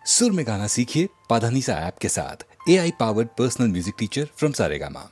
सुर में गाना सीखिए पाधानीसा ऐप के साथ। AI powered personal music teacher from Saregama.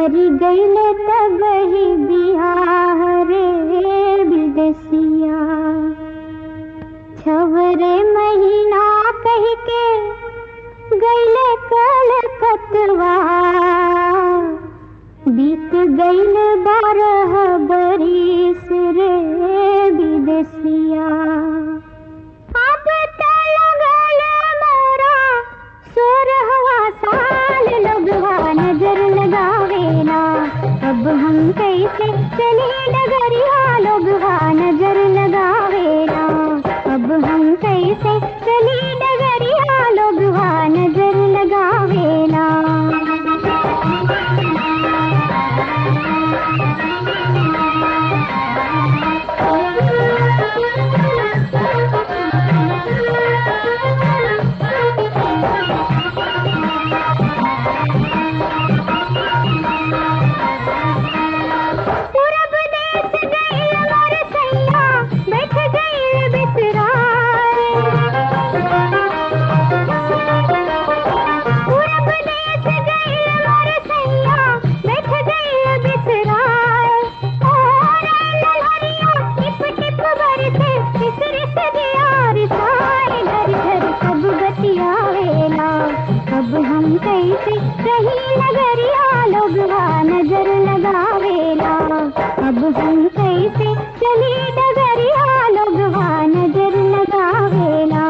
मरी गईल तगही बिहार रे विदेसिया। छवरे महीना कह के गईल कलकतवा, बीत गईल 12 बरिस रे विदेसिया। अब त लगल मोरा 16वां साल, लोगवा नजर लगावेला। अब हम कैसे चले डगरिया, लोगवा नजर लगावेला। अब हम कैसे चले डगरिया, लोगवा नजर लगावेला। अब हम कैसे रही नगरिया, लोगवा नजर लगावेला। अब हम कैसे चली डगरिया, लोगवा नजर लगावेला।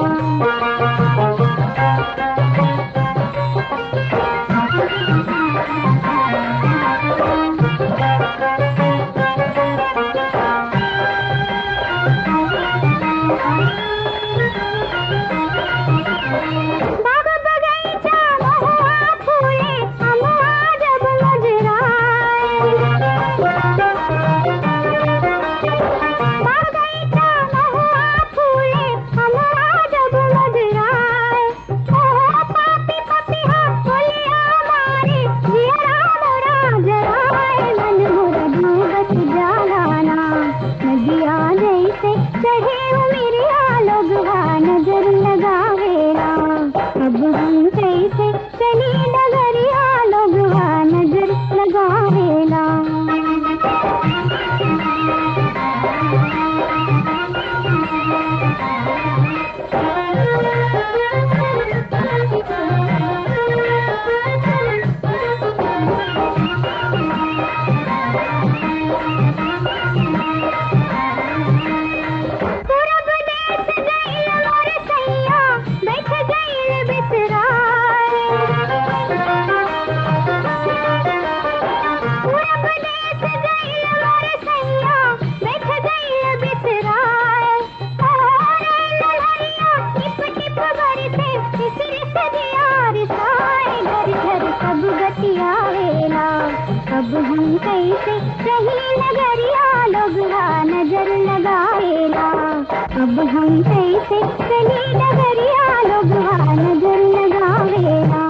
अब हम कैसे रही नगरिया, लोगवा नजर लगावेला। अब हम कैसे चली नगरिया, लोगवा नजर लगावेला।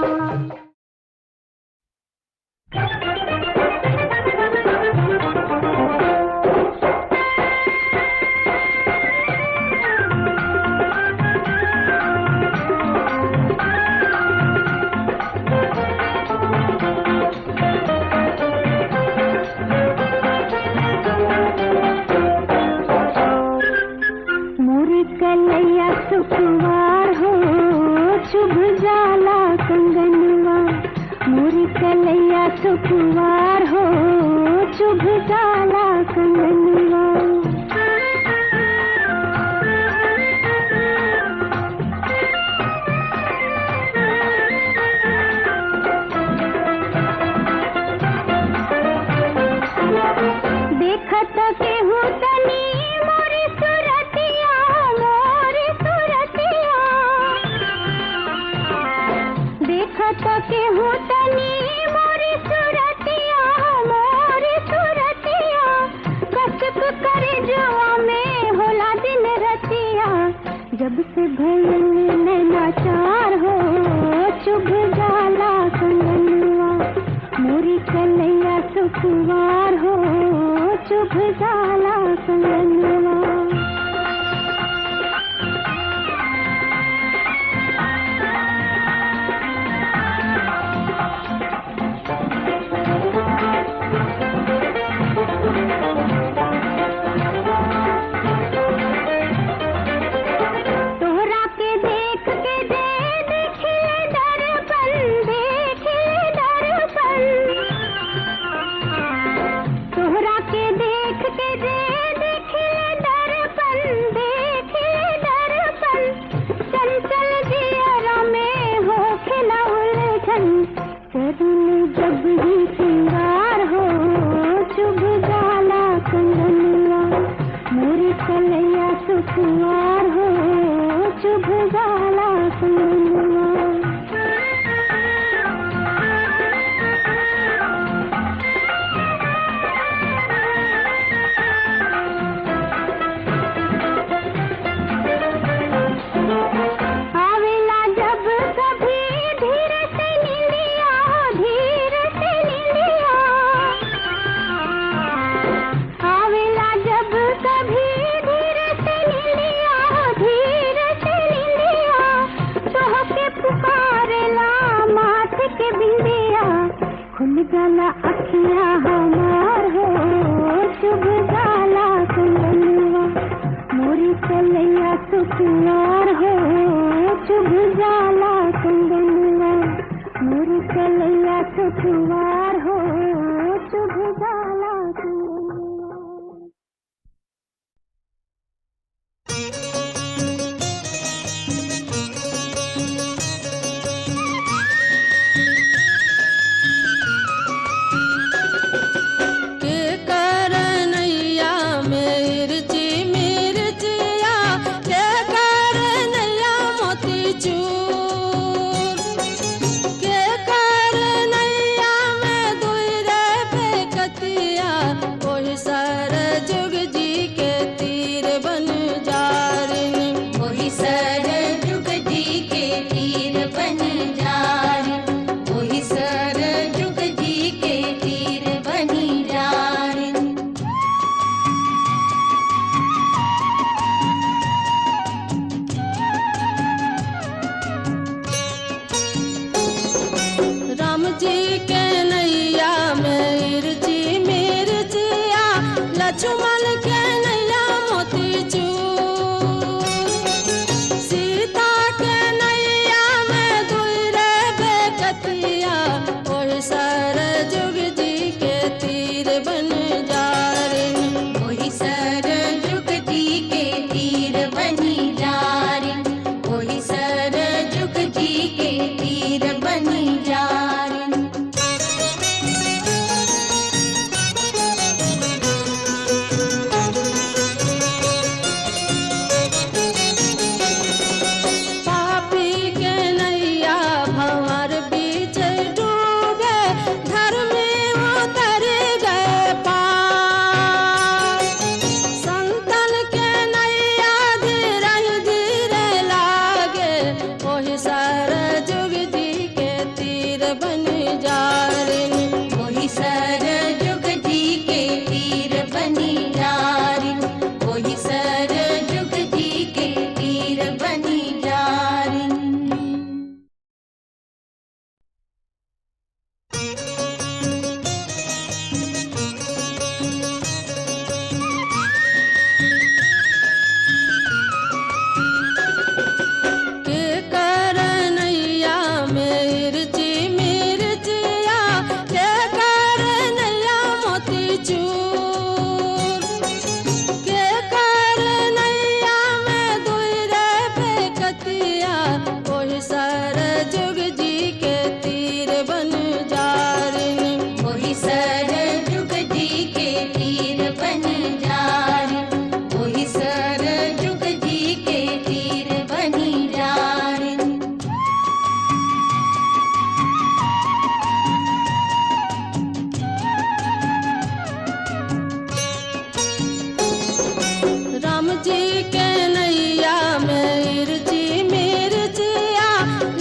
सुखवार हो शुभ जाला कंगनवा, मोरी कलैया सुखवार हो शुभ जाला कंगनवा। देखत केहू तनी मोरी सुरतिया, मोरी सुरतिया। देखत केहू तनी मोरी सुरतिया, मोरी सुरतिया। कसक करे जुआ में होला दिन रतिया, जब से भइल नैनाचार हो चुभ जाला कंगनवा, मोरी कलैया सुखवार हो चुभ जाला कंगनवा। चरण जब भी सिंगार हो चुभ जाला कंगनवा मोरी कलैया सुखवार हो चुभ जाला कंगनवा। खुल जाला अखियाँ हमार हो शुभ जाला कंगनवा मोरी कलैया सुखवार हो शुभ जाला कंगनवा मोरी कलैया सुखवार हो शुभ जाला कंगनवा।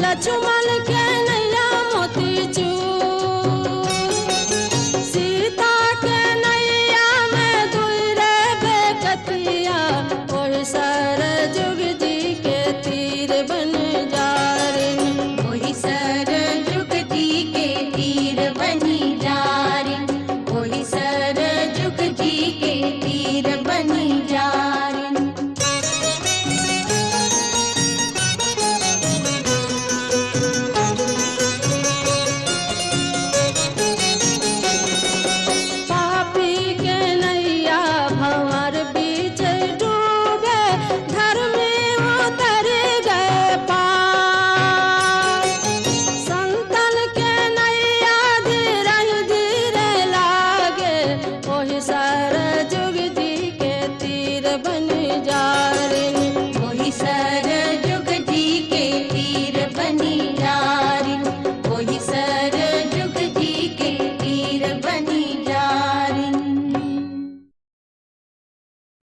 लक्ष्मण के